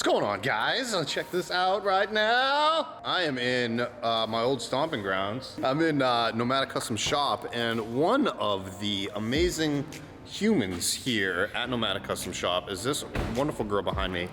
going on, guys? Check this out right now. I am in my old stomping grounds. I'm in Nomadic Custom Shop, and one of the amazing humans here at Nomadic Custom Shop is this wonderful girl behind me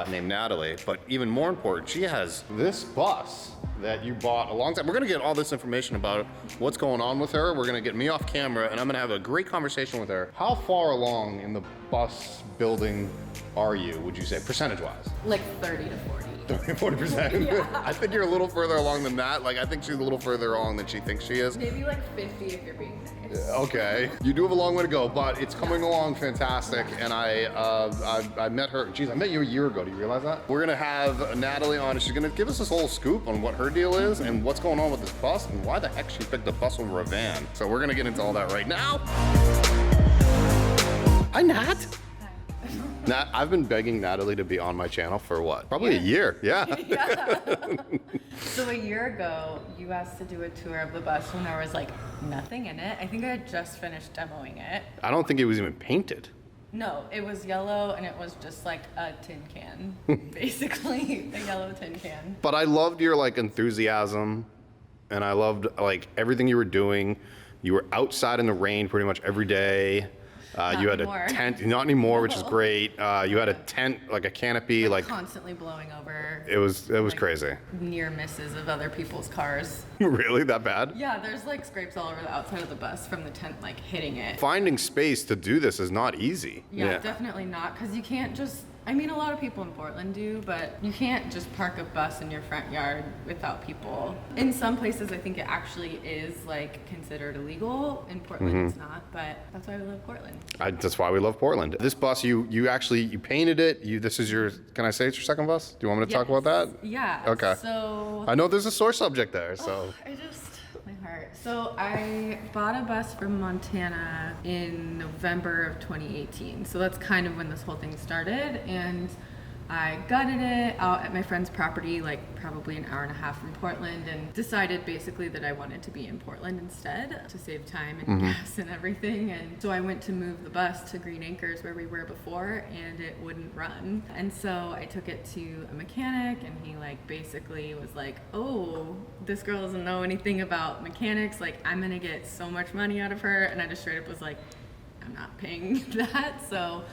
named Natalie. But even more important, she has this bus that you bought a long time. We're gonna get all this information about what's going on with her. We're gonna get me off camera, and I'm gonna have a great conversation with her. How far along in the bus building are you, would you say, percentage-wise? Like 30 to 40. 40%? Yeah. I think you're a little further along than that. Like, I think she's a little further along than she thinks she is. Maybe like 50 if you're being nice. Okay, you do have a long way to go, but it's coming along fantastic. And I met her, geez, I met you a year ago. Do you realize that? We're gonna have Natalie on, and she's gonna give us this whole scoop on what her deal is and what's going on with this bus and why the heck she picked a bus over a van. So we're gonna get into all that right now. Hi, Nat. Nat, I've been begging Natalie to be on my channel for what? Probably a year, yeah. So a year ago, you asked to do a tour of the bus when there was like nothing in it. I think I had just finished demoing it. I don't think it was even painted. No, it was yellow and it was just like a tin can, basically a yellow tin can. But I loved your like enthusiasm, and I loved like everything you were doing. You were outside in the rain pretty much every day. You had anymore. A tent, not anymore, which is great. You had a tent, like a canopy, like constantly blowing over. It was like, crazy. Near misses of other people's cars. Really, that bad? Yeah, there's like scrapes all over the outside of the bus from the tent like hitting it. Finding space to do this is not easy. Yeah. Definitely not, because you can't just, I mean, a lot of people in Portland do, but you can't just park a bus in your front yard without people. In some places, I think it actually is like considered illegal. In Portland, it's not, but that's why we love Portland. That's why we love Portland. This bus, you painted it. This is your, can I say it's your second bus? Do you want me to talk about that? Yeah. Okay. So I know there's a sore subject there, so. My heart. So I bought a bus from Montana in November of 2018. So that's kind of when this whole thing started. And I gutted it out at my friend's property, like probably an hour and a half from Portland, and decided basically that I wanted to be in Portland instead to save time and gas and everything. And so I went to move the bus to Green Acres where we were before, and it wouldn't run. And so I took it to a mechanic, and he like basically was like, oh, this girl doesn't know anything about mechanics. Like, I'm gonna get so much money out of her. And I just straight up was like, I'm not paying that. So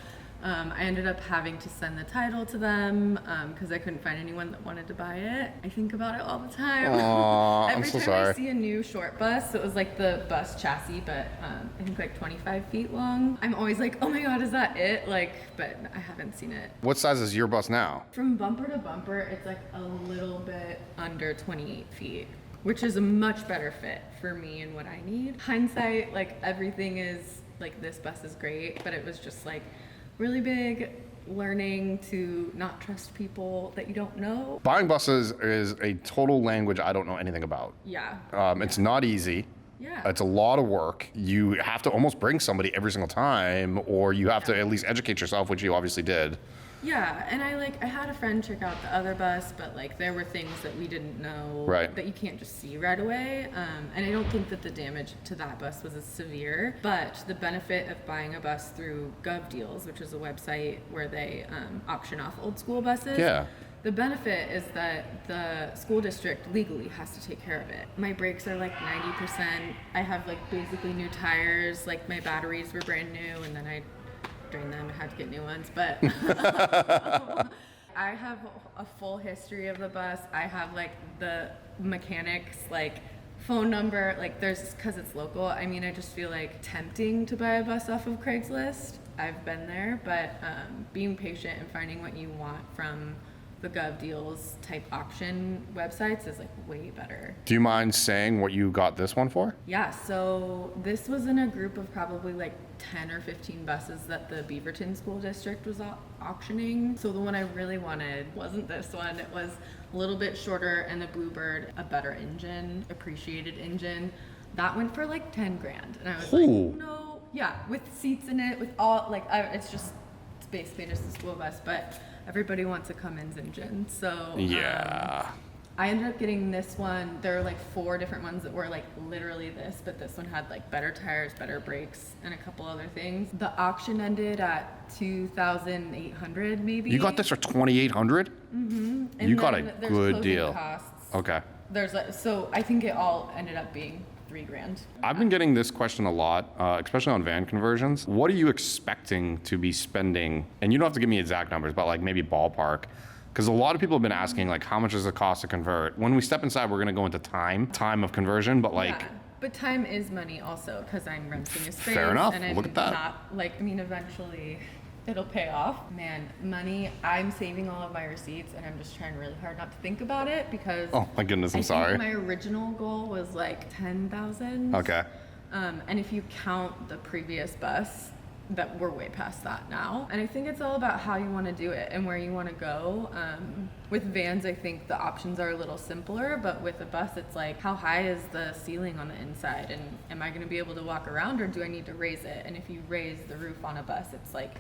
I ended up having to send the title to them because I couldn't find anyone that wanted to buy it. I think about it all the time. Aww, Every I'm so time sorry. I see a new short bus, so it was like the bus chassis, but I think like 25 feet long. I'm always like, oh my God, is that it? Like, but I haven't seen it. What size is your bus now? From bumper to bumper, it's like a little bit under 28 feet, which is a much better fit for me and what I need. Hindsight, like everything is, like this bus is great, but it was just like, really big learning to not trust people that you don't know. Buying buses is a total language I don't know anything about. Yeah. It's not easy. Yeah. It's a lot of work. You have to almost bring somebody every single time, or you have to at least educate yourself, which you obviously did. Yeah, and I had a friend check out the other bus, but like there were things that we didn't know that you can't just see right away. And I don't think that the damage to that bus was as severe, but the benefit of buying a bus through GovDeals, which is a website where they auction off old school buses. Yeah. The benefit is that the school district legally has to take care of it. My brakes are like 90%. I have like basically new tires, like my batteries were brand new, and then I drained them, I had to get new ones, but I have a full history of the bus. I have like the mechanics like phone number, like there's, because it's local. I mean, I just feel like tempting to buy a bus off of Craigslist. I've been there, but being patient and finding what you want from the GovDeals type auction websites is like way better. Do you mind saying what you got this one for? Yeah, so this was in a group of probably like 10 or 15 buses that the Beaverton School District was auctioning. So the one I really wanted wasn't this one. It was a little bit shorter and the Bluebird, a better engine, appreciated engine. That went for like 10 grand. And I was like, no, yeah, with seats in it, with all, like, it's basically just a school bus, but everybody wants a Cummins engine. So yeah. I ended up getting this one. There were like 4 different ones that were like literally this, but this one had like better tires, better brakes, and a couple other things. The auction ended at $2,800 maybe. You got this for $2,800? Mm-hmm. You got a good deal. Costs. Okay. There's like, so I think it all ended up being $3,000. I've been getting this question a lot, especially on van conversions. What are you expecting to be spending? And you don't have to give me exact numbers, but like maybe ballpark. Because a lot of people have been asking, like, how much does it cost to convert? When we step inside, we're going to go into time of conversion, but like... Yeah, but time is money also, because I'm renting a space. Fair enough. And I'm Look at that. Not, like, I mean, eventually it'll pay off. Man, money, I'm saving all of my receipts, and I'm just trying really hard not to think about it, because... Oh, my goodness, I'm sorry. My original goal was, like, 10,000. Okay. And if you count the previous bus, that we're way past that now. And I think it's all about how you want to do it and where you want to go. With vans, I think the options are a little simpler, but with a bus, it's like, how high is the ceiling on the inside? And am I going to be able to walk around, or do I need to raise it? And if you raise the roof on a bus, it's like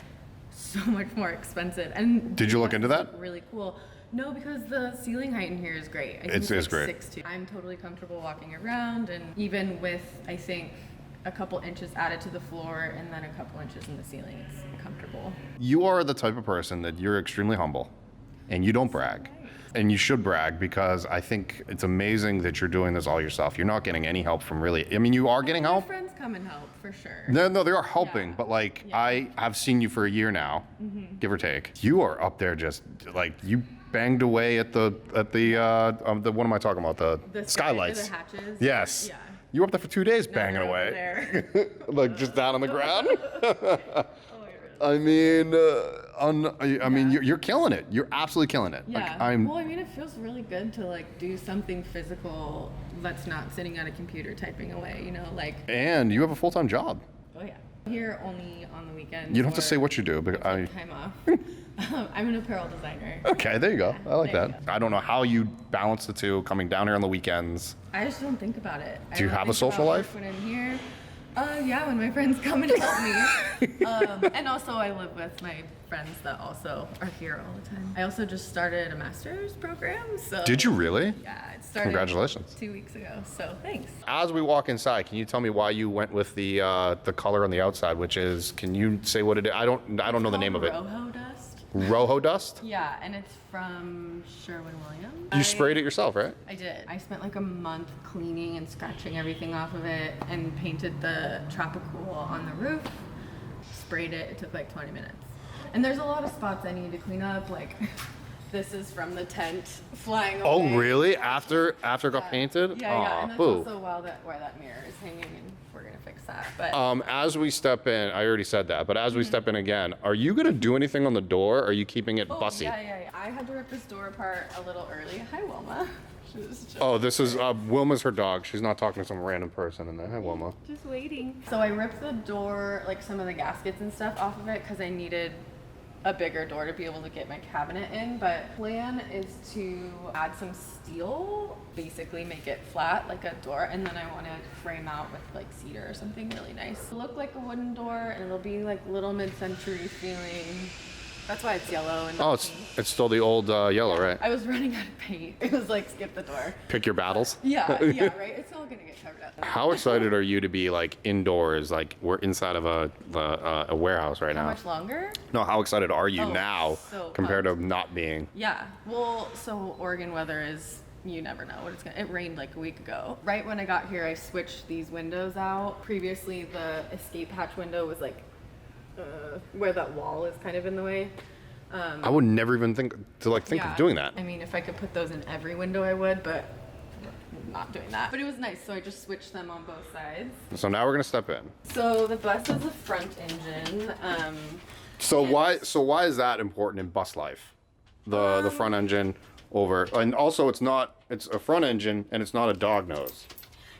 so much more expensive. And did you look into that? Really cool. No, because the ceiling height in here is great. I think it's like great. 6'2". I'm totally comfortable walking around, and even with, I think, a couple inches added to the floor and then a couple inches in the ceiling, it's comfortable. You are the type of person that you're extremely humble, and you don't brag. And you should brag, because I think it's amazing that you're doing this all yourself. You're not getting any help from really, I mean, you are getting help. My friends come and help, for sure. No, they are helping, Yeah. but like, Yeah. I have seen you for a year now, give or take. You are up there just like, you banged away at the what am I talking about? The skylights. The hatches. Yes. Yeah. You were up there for 2 days banging They're away. over there. Like just down on the ground. Oh, I mean, I mean, you're killing it. You're absolutely killing it. yeah. Like, I'm. Well, I mean, it feels really good to like do something physical that's not sitting at a computer typing away, you know, like. And you have a full-time job. Oh yeah. Here only on the weekends. You don't have to or say what you do, but I. time off. I'm an apparel designer. Okay, there you go. I like there that. you I don't know how you balance the two, coming down here on the weekends. I just don't think about it. Do you have a social life? When I'm here, yeah, when my friends come and help me. And also I live with my friends that also are here all the time. I also just started a master's program, so. Did you really? Yeah, it started. Congratulations. 2 weeks ago, so thanks. As we walk inside, can you tell me why you went with the color on the outside, which is? Can you say what it is? I don't know the name of it. Rojo dust. Rojo dust. Yeah, and it's from Sherwin-Williams. You sprayed it yourself, right? I did. I spent like a month cleaning and scratching everything off of it, and painted the tropical on the roof. Sprayed it. It took like 20 minutes. And there's a lot of spots I need to clean up. Like this is from the tent flying away. Oh, really? After it got painted? Yeah, yeah. Aw, And that's boo. also where that mirror is hanging, and we're gonna fix that. But As we step in, I already said that, but as we step in again, are you gonna do anything on the door? Or are you keeping it bussy? Yeah. I had to rip this door apart a little early. Hi, Wilma. She was just, Oh, this is Wilma's her dog. She's not talking to some random person in there. Hi, Wilma. just waiting. So I ripped the door, like some of the gaskets and stuff off of it, because I needed a bigger door to be able to get my cabinet in. But plan is to add some steel, basically make it flat like a door, and then I want to frame out with like cedar or something really nice. It'll look like a wooden door, and it'll be like little mid-century feeling. That's why it's yellow. And Oh, it's still the old yellow, right? I was running out of paint. It was like, skip the door. Pick your battles. Yeah, right? It's all gonna get covered up. How excited are you to be like indoors? Like we're inside of a warehouse right How now. much longer? No, how excited are you Oh, now so compared to not being? Yeah. Well, so Oregon weather is, you never know what it's gonna. It rained like a week ago. Right when I got here, I switched these windows out. Previously, the escape hatch window was like where that wall is kind of in the way. I would never even think Yeah. of doing that. I mean, if I could put those in every window, I would, but I'm not doing that. But it was nice, so I just switched them on both sides. So now we're gonna step in. So the bus is a front engine. So why is that important in bus life? The front engine over, and also it's a front engine and it's not a dog nose.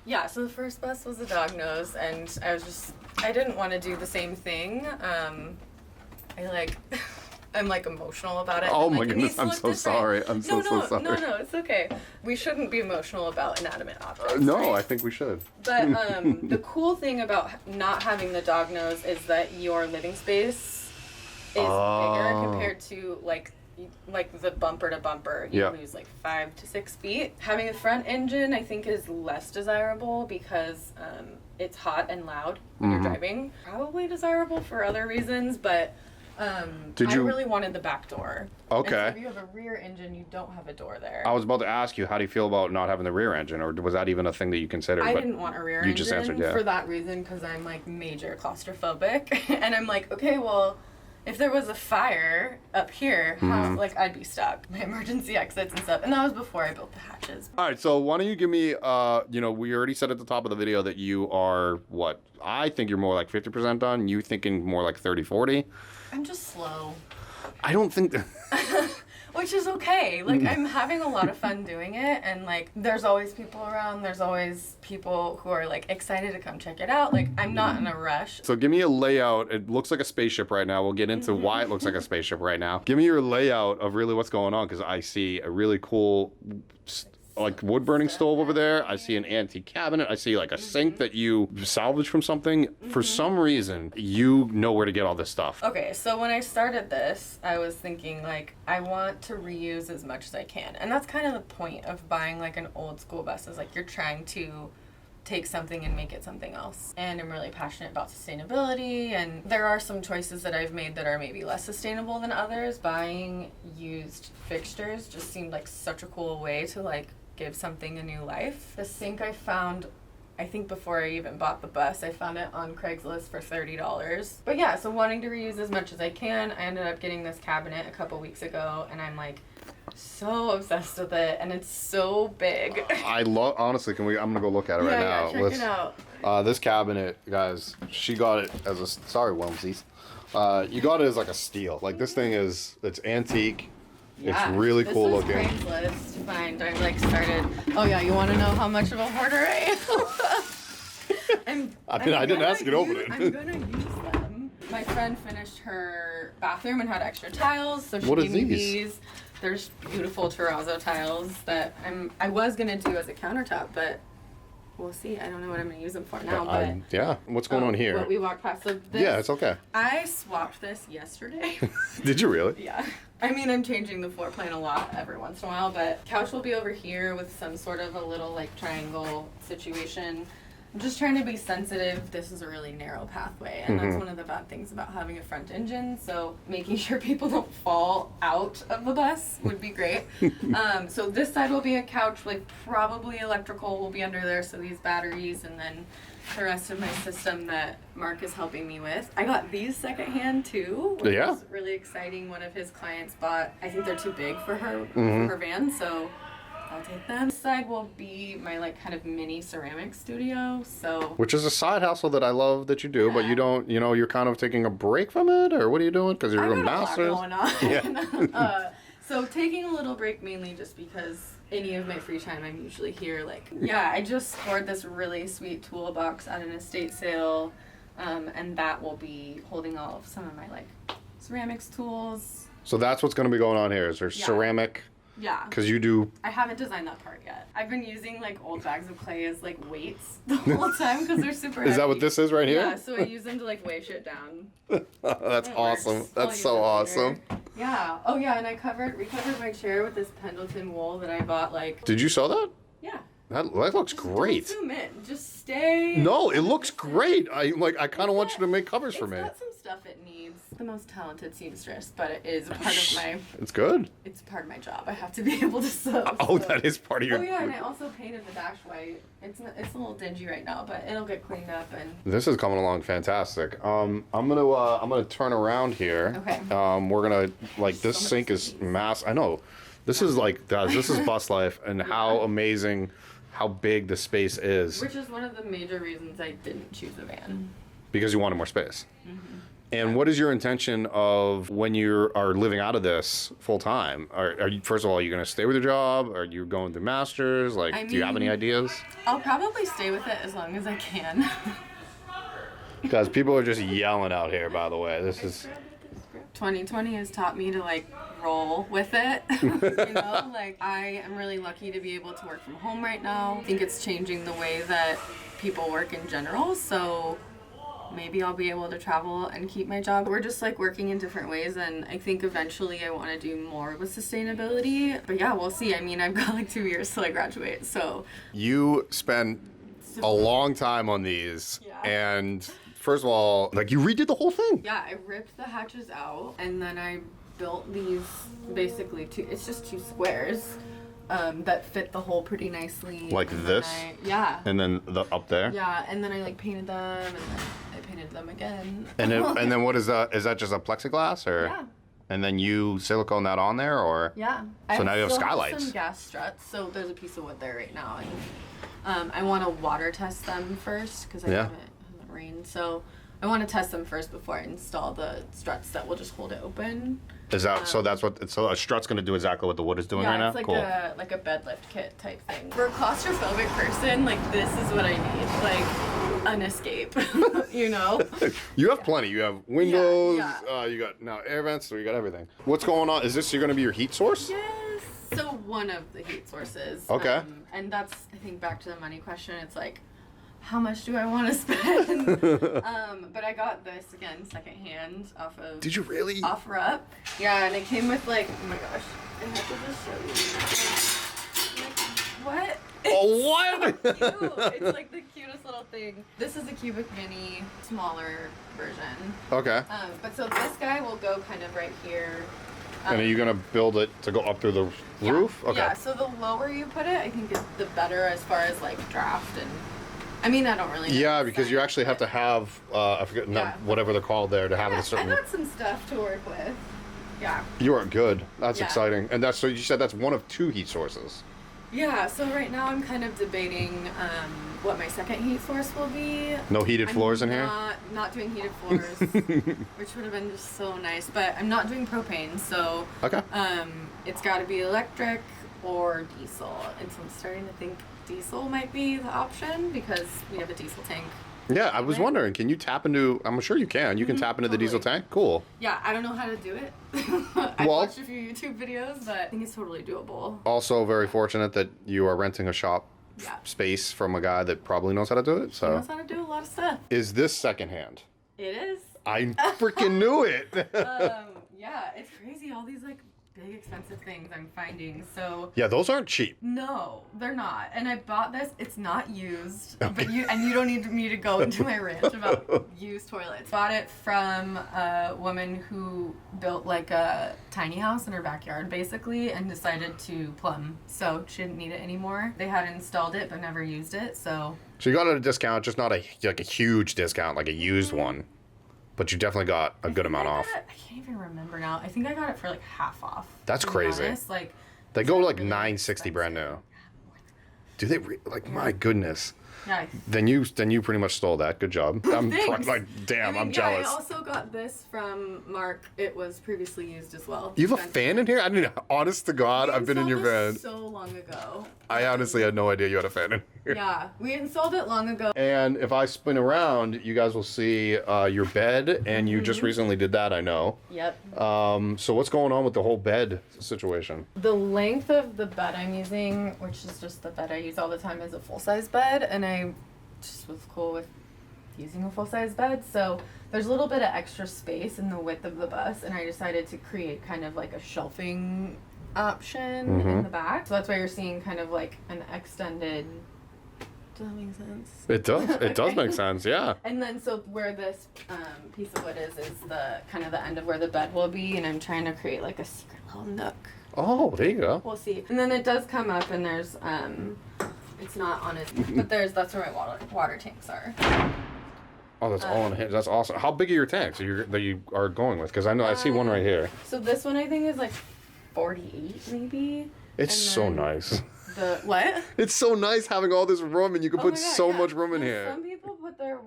Yeah, so the first bus was a dog nose, and I didn't want to do the same thing. I'm like emotional about it. Oh I'm my like, it goodness, needs to I'm look so different. sorry. I'm so sorry. No, it's okay. We shouldn't be emotional about inanimate objects. No, right? I think we should. But the cool thing about not having the dog nose is that your living space is bigger compared to like like the bumper to bumper, you lose like 5 to 6 feet. Having a front engine, I think, is less desirable because it's hot and loud when you're driving. Probably desirable for other reasons, but I really wanted the back door. Okay. And so if you have a rear engine, you don't have a door there. I was about to ask you, how do you feel about not having the rear engine, or was that even a thing that you considered? I didn't want a rear engine. You just answered, yeah. For that reason, because I'm like major claustrophobic, and I'm like, okay, well, if there was a fire up here, how, like, I'd be stuck. My emergency exits and stuff. And that was before I built the hatches. All right, so why don't you give me, you know, we already said at the top of the video that you are, what, I think you're more like 50% done. You thinking more like 30, 40? I'm just slow. I don't think that... Which is okay. Like, I'm having a lot of fun doing it, and like, there's always people around. There's always people who are like excited to come check it out. Like, I'm not in a rush. So give me a layout. It looks like a spaceship right now. We'll get into why it looks like a spaceship right now. Give me your layout of really what's going on, because I see a really cool, like, wood burning stove over there. I see an antique cabinet. I see like a sink that you salvaged from something. For some reason, you know where to get all this stuff. Okay, so when I started this, I was thinking like, I want to reuse as much as I can. And that's kind of the point of buying like an old school bus, is like you're trying to take something and make it something else. And I'm really passionate about sustainability, and there are some choices that I've made that are maybe less sustainable than others. Buying used fixtures just seemed like such a cool way to like give something a new life. The sink I found, I think before I even bought the bus, I found it on Craigslist for $30. But yeah, so wanting to reuse as much as I can, I ended up getting this cabinet a couple weeks ago, and I'm like so obsessed with it, and it's so big. I love, honestly, I'm gonna go look at it right now. Yeah, check it out. This cabinet, guys, she got it as a, sorry, Wilmsies. You got it as like a steal. Like, this thing is, it's antique. Yeah, it's really cool looking. This was Craigslist to find. I like started, oh yeah, you want to know how much of a hoarder I am? I didn't ask you to open it. I'm gonna use them. My friend finished her bathroom and had extra tiles, so she What gave are me these? these. There's beautiful terrazzo tiles that I was gonna do as a countertop, but we'll see. I don't know what I'm gonna use them for now. But yeah, what's going on here? What we walked past. So this, Yeah, it's okay. I swapped this yesterday. Did you really? Yeah. I mean, I'm changing the floor plan a lot every once in a while, but couch will be over here with some sort of a little like triangle situation. I'm just trying to be sensitive. This is a really narrow pathway, and that's one of the bad things about having a front engine. So making sure people don't fall out of the bus would be great. So this side will be a couch, like probably electrical will be under there. So these batteries, and then the rest of my system that Mark is helping me with. I got these secondhand too, which is really exciting. One of his clients bought, I think they're too big for her for her van, so I'll take them. This side will be my like kind of mini ceramic studio. So Which is a side hustle that I love that you do, but you don't, you know, you're kind of taking a break from it, or what are you doing? Because you're doing masters. I got a lot going on. Yeah. So taking a little break mainly just because any of my free time I'm usually here. Like, yeah, I just scored this really sweet toolbox at an estate sale, and that will be holding all of some of my like ceramics tools. So that's what's going to be going on here. Is there ceramic? Yeah. Because you do. I haven't designed that part yet. I've been using like old bags of clay as like weights the whole time because they're super heavy. Is that what this is right here? Yeah, so I use them to like weigh shit down. That's awesome. Works. That's so awesome. Yeah. Oh yeah, and I recovered my chair with this Pendleton wool that I bought like. Did you sew that? Yeah. That looks great. Don't zoom in. Just stay. No, it looks great. I kind of want you to make covers for me. It's got some stuff it needs. The most talented seamstress, but it is a part of my. It's good. It's part of my job. I have to be able to sew. Oh, so. That is part of your. Oh yeah, and I also painted the dash white. It's a little dingy right now, but it'll get cleaned up and. This is coming along fantastic. I'm gonna turn around here. Okay. We're gonna like this sink is I know. This is like this is bus life, and how amazing, how big the space is. Which is one of the major reasons I didn't choose a van. Because you wanted more space. And what is your intention of when you are living out of this full time? Are you, first of all, are you going to stay with your job? Are you going through masters? Like, do you have any ideas? I'll probably stay with it as long as I can. Guys, people are just yelling out here, by the way. This is 2020 has taught me to like roll with it. You know, like I am really lucky to be able to work from home right now. I think it's changing the way that people work in general. So maybe I'll be able to travel and keep my job. We're just like working in different ways, and I think eventually I want to do more with sustainability. But yeah, we'll see. I mean, I've got like 2 years till I graduate, so. You spent a long time on these, and first of all, like you redid the whole thing. Yeah, I ripped the hatches out, and then I built these basically it's just 2 squares that fit the hole pretty nicely. Like this? Yeah. And then up there? Yeah, and then I like painted them, and then I painted them again. And then what is that? Is that just a plexiglass or? Yeah. And then you silicone that on there, or? Yeah. So now you have still skylights. Some gas struts, so there's a piece of wood there right now, and I want to water test them first because I haven't rained, so I want to test them first before I install the struts that will just hold it open. Is that so? That's what. So a strut's gonna do exactly what the wood is doing right now. It's like cool. like a bed lift kit type thing. For a claustrophobic person, like this is what I need, like an escape. You know. You have plenty. You have windows. Yeah. You got now air vents. So you got everything. What's going on? Is this you're gonna be your heat source? Yes. So one of the heat sources. Okay. And that's, I think, back to the money question. It's like, how much do I want to spend? But I got this again secondhand off of. Did you really? OfferUp. Yeah, and it came with like, oh my gosh, I have to just show you. Like, what? Oh, what? It's so cute. It's like the cutest little thing. This is a cubic mini, smaller version. Okay. But so this guy will go kind of right here. And are you gonna build it to go up through the roof? Okay. Yeah. So the lower you put it, I think the better as far as like draft and. I mean, I don't really know. Yeah, because you actually have to have I forget whatever they're called there to have it a certain. I got some stuff to work with. Yeah. You are good. That's exciting. And that's so you said that's one of 2 heat sources. Yeah. So right now I'm kind of debating what my second heat source will be. No heated floors in here. Not doing heated floors, which would have been just so nice. But I'm not doing propane, so okay. It's got to be electric or diesel, and so I'm starting to think diesel might be the option because we have a diesel tank. Yeah, I was wondering, can you tap into, I'm sure you can. You can tap into the diesel tank? Cool. Yeah, I don't know how to do it. I watched a few YouTube videos, but I think it's totally doable. Also very fortunate that you are renting a shop space from a guy that probably knows how to do it. So. He knows how to do a lot of stuff. Is this secondhand? It is. I freaking knew it. Yeah, it's crazy. All these like big expensive things I'm finding. So yeah, those aren't cheap. No, they're not. And I bought this. It's not used, but you don't need me to go into my rant about used toilets. Bought it from a woman who built like a tiny house in her backyard basically and decided to plumb. So she didn't need it anymore. They had installed it but never used it. So you got it at a discount, just not a huge discount like a used one. But you definitely got a good amount off. I can't even remember now. I think I got it for like half off. That's crazy. Like they go like really $9.60 brand new. Do they like my goodness? Yeah. Then you pretty much stole that. Good job. I'm damn. I'm jealous. I also got this from Mark. It was previously used as well. You have a fan in here? I didn't. Honest to God, I've been in your van so long ago. I honestly had no idea you had a fan in here. Yeah, we installed it long ago. And if I spin around, you guys will see your bed, and you just recently did that, I know. Yep. So what's going on with the whole bed situation? The length of the bed I'm using, which is just the bed I use all the time, is a full-size bed, and I just was cool with using a full-size bed. So there's a little bit of extra space in the width of the bus, and I decided to create kind of like a shelving option in the back. So that's why you're seeing kind of like an extended. Does that make sense? It does. It does make sense. Yeah. And then so where this piece of wood is the kind of the end of where the bed will be, and I'm trying to create like a secret little nook. Oh, there you go. We'll see. And then it does come up, and there's it's not on it, but that's where my water tanks are. Oh, that's all in here. That's awesome. How big are your tanks that you are going with? Because I know I see one right here. So this one I think is like 48 maybe. It's so nice. The what? It's so nice having all this room, and you can put so much room in here. Some people put their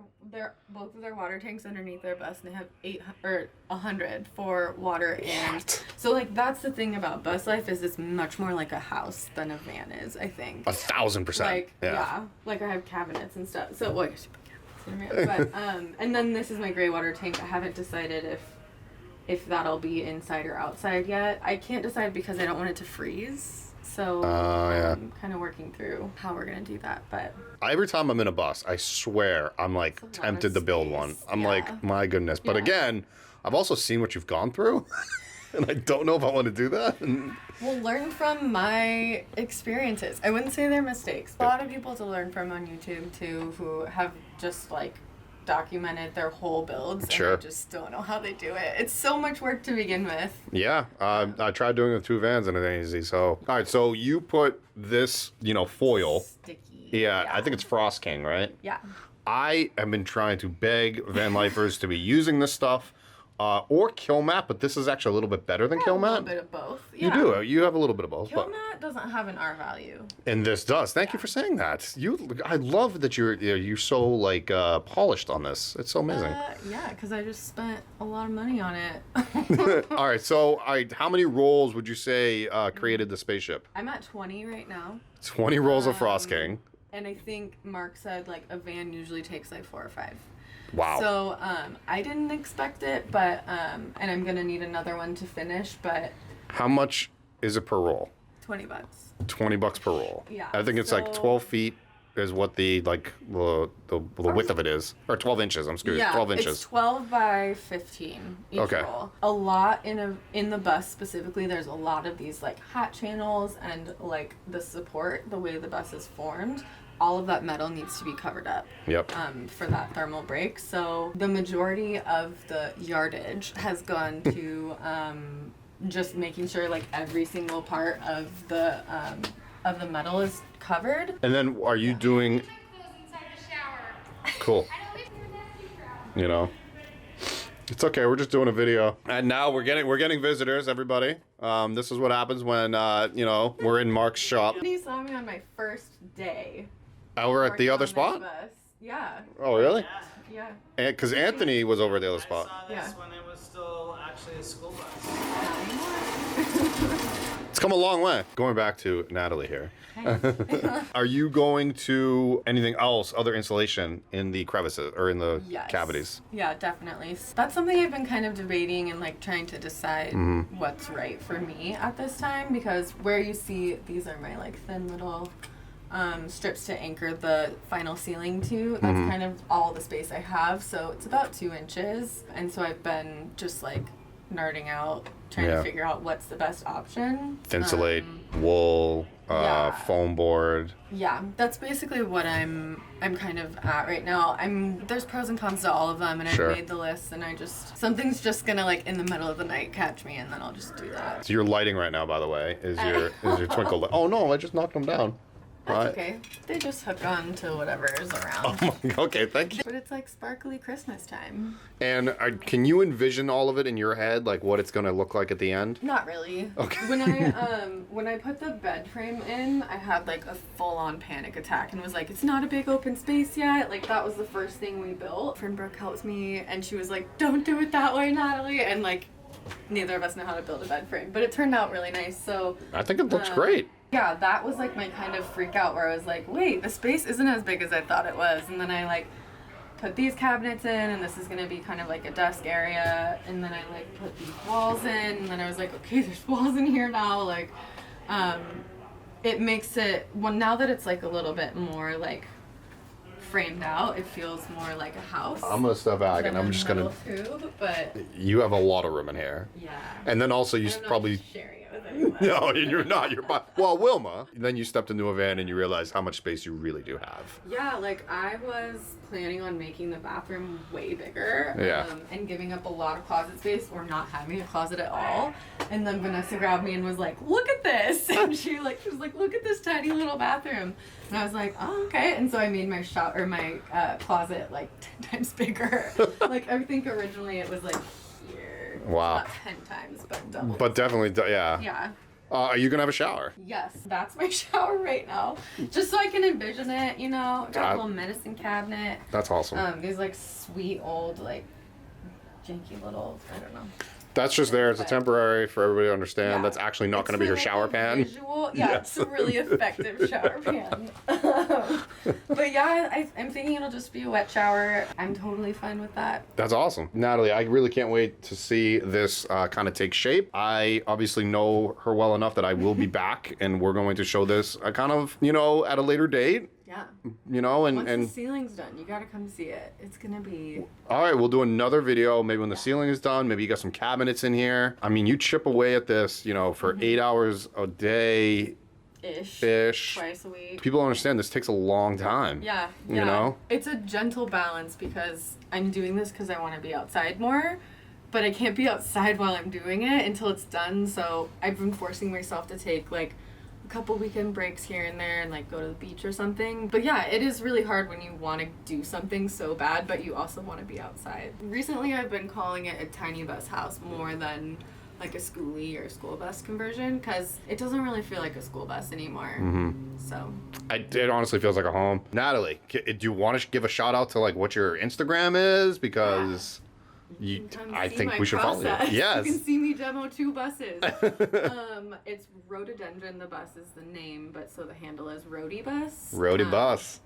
both of their water tanks underneath their bus, and they have 800 or 100 for water. And so like that's the thing about bus life is it's much more like a house than a van is. I think 1,000%. Like like I have cabinets and stuff. So well, I should put cabinets in a van. But and then this is my gray water tank. I haven't decided if that'll be inside or outside yet. I can't decide because I don't want it to freeze. So I'm kind of working through how we're going to do that. But every time I'm in a bus, I swear I'm like tempted to build one. I'm like, my goodness. But again, I've also seen what you've gone through. And I don't know if I want to do that. We'll learn from my experiences. I wouldn't say they're mistakes. A lot of people to learn from on YouTube too who have just like documented their whole builds. Sure. And I just don't know how they do it. It's so much work to begin with. Yeah, I tried doing it with 2 vans and it ain't easy. So, all right, so you put this, foil. Sticky. Yeah, I think it's Frost King, right? Yeah. I have been trying to beg van lifers to be using this stuff. Or Kill Mat, but this is actually a little bit better than Kill Mat. A little bit of both. Yeah. You do. You have a little bit of both. Kill Mat doesn't have an R value. And this does. Thank you for saying that. I love that you're so like polished on this. It's so amazing. Yeah, because I just spent a lot of money on it. All right. So, how many rolls would you say created the spaceship? I'm at 20 right now. 20 rolls of Frost King. And I think Mark said like a van usually takes like 4 or 5. Wow. So I didn't expect it, but and I'm gonna need another one to finish. But how much is it per roll? $20. $20 per roll. Yeah. I think it's like 12 feet is what the width of it is, or 12 inches. I'm screwed. Yeah, 12 inches. It's 12 by 15 each roll. A lot in the bus specifically. There's a lot of these like hat channels and like the support, the way the bus is formed. All of that metal needs to be covered up. Yep. For that thermal break. So the majority of the yardage has gone to just making sure like every single part of the metal is covered. And then are you doing? Cool. It's okay. We're just doing a video. And now we're getting visitors. Everybody. This is what happens when we're in Mark's shop. He saw me on my first day. We're at the other spot? Yeah. Oh, really? Yeah. And because Anthony was over at the other spot. I saw this when it was still actually a school bus. It's come a long way. Going back to Natalie here. Are you going to anything else, other insulation in the crevices or in the cavities? Yeah, definitely. That's something I've been kind of debating and like trying to decide what's right for me at this time, because where you see these are my like thin little strips to anchor the final ceiling to. That's kind of all the space I have. So it's about 2 inches. And so I've been just like nerding out, trying to figure out what's the best option. Insulate, wool, foam board. Yeah, that's basically what I'm kind of at right now. There's pros and cons to all of them, and I've made the list, and something's just gonna like in the middle of the night catch me, and then I'll just do that. So your lighting right now, by the way, is your twinkle light. Oh no, I just knocked them down. That's okay. They just hook on to whatever is around. Okay, thank you. But it's like sparkly Christmas time. And can you envision all of it in your head, like what it's gonna look like at the end? Not really. Okay. When I put the bed frame in, I had like a full-on panic attack and was like, it's not a big open space yet. Like that was the first thing we built. Friend Brooke helped me, and she was like, don't do it that way, Natalie. And like, neither of us know how to build a bed frame, but it turned out really nice. So I think it looks great. Yeah, that was like my kind of freak out where I was like, wait, the space isn't as big as I thought it was. And then I like put these cabinets in, and this is gonna be kind of like a desk area. And then I like put these walls in, and then I was like, okay, there's walls in here now. Like, it makes it, well, now that it's like a little bit more like framed out, it feels more like a house. I'm gonna step back and I'm just gonna. Too, but you have a lot of room in here. Yeah. And then also you probably. Sharing it with anyone. No, you're not. You're by. Well, Wilma. Then you stepped into a van and you realized how much space you really do have. Yeah, like I was planning on making the bathroom way bigger. And giving up a lot of closet space or not having a closet at all. And then Vanessa grabbed me and was like, "Look at this!" And she was like, "Look at this tiny little bathroom." And I was like, "Oh, okay." And so I made my my closet like 10 times bigger. Like I think originally it was like here. Wow. Not 10 times, but double. But definitely, yeah. Yeah. Are you gonna have a shower? Yes, that's my shower right now. Just so I can envision it, Got a little medicine cabinet. That's awesome. These like sweet old like janky little, I don't know. That's just there. It's a But- temporary for everybody to understand. Yeah. That's actually not It's going to be for, her like, shower a pan. Visual, yeah, Yes. it's a really effective shower pan. But yeah, I'm thinking it'll just be a wet shower. I'm totally fine with that. That's awesome. Natalie, I really can't wait to see this kind of take shape. I obviously know her well enough that I will be back and we're going to show this kind of, you know, at a later date, Yeah. you know, Once and the ceiling's done, you gotta come see it. It's gonna be. all right, we'll do another video maybe when the ceiling is done. Maybe you got some cabinets in here. I mean, you chip away at this, you know, for 8 hours a day ish. Twice a week. People don't understand this takes a long time. Yeah, You yeah. know? It's a gentle balance because I'm doing this because I want to be outside more, but I can't be outside while I'm doing it until it's done. So I've been forcing myself to take like a couple weekend breaks here and there and like go to the beach or something. But yeah, it is really hard when you want to do something so bad, but you also want to be outside. Recently, I've been calling it a tiny bus house more than like a schoolie or school bus conversion because it doesn't really feel like a school bus anymore. So It honestly feels like a home. Natalie, do you want to give a shout out to like what your Instagram is? Because you can come I see think my we should follow process. you. Yes. You can see me demo 2 buses. It's Rhododendron, the bus is the name, but so the handle is Rhody Bus. Roadie bus.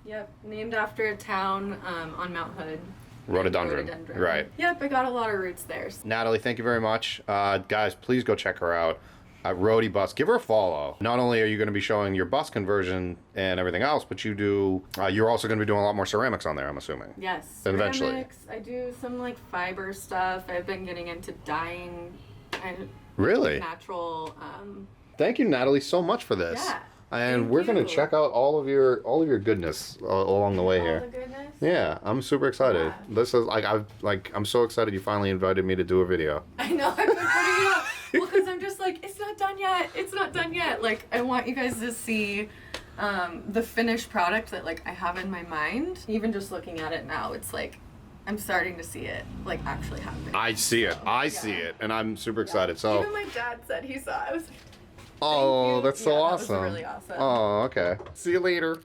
Yep, named after a town on Mount Hood. Rhododendron. Right. Yep, I got a lot of roots there. Natalie, thank you very much. Guys, please go check her out at Roadie Bus. Give her a follow. Not only are you going to be showing your bus conversion and everything else, but you're also going to be doing a lot more ceramics on there, I'm assuming. Yes. Eventually. Ceramics. I do some like fiber stuff. I've been getting into dyeing and Really? natural. Thank you, Natalie, so much for this. Yeah. And Thank we're going you. to check out all of your goodness along the way all here. the goodness. Yeah, I'm super excited. Yeah. This is I'm so excited you finally invited me to do a video. I know, I've been putting it off. Well, because I'm just like, it's not done yet. It's not done yet. Like, I want you guys to see the finished product that, like, I have in my mind. Even just looking at it now, it's like, I'm starting to see it, like, actually happen. I see it. I see it. And I'm super excited. So, Even my dad said he saw it. I was oh, you. that's so Yeah, that was awesome. really awesome. Oh, okay. See you later.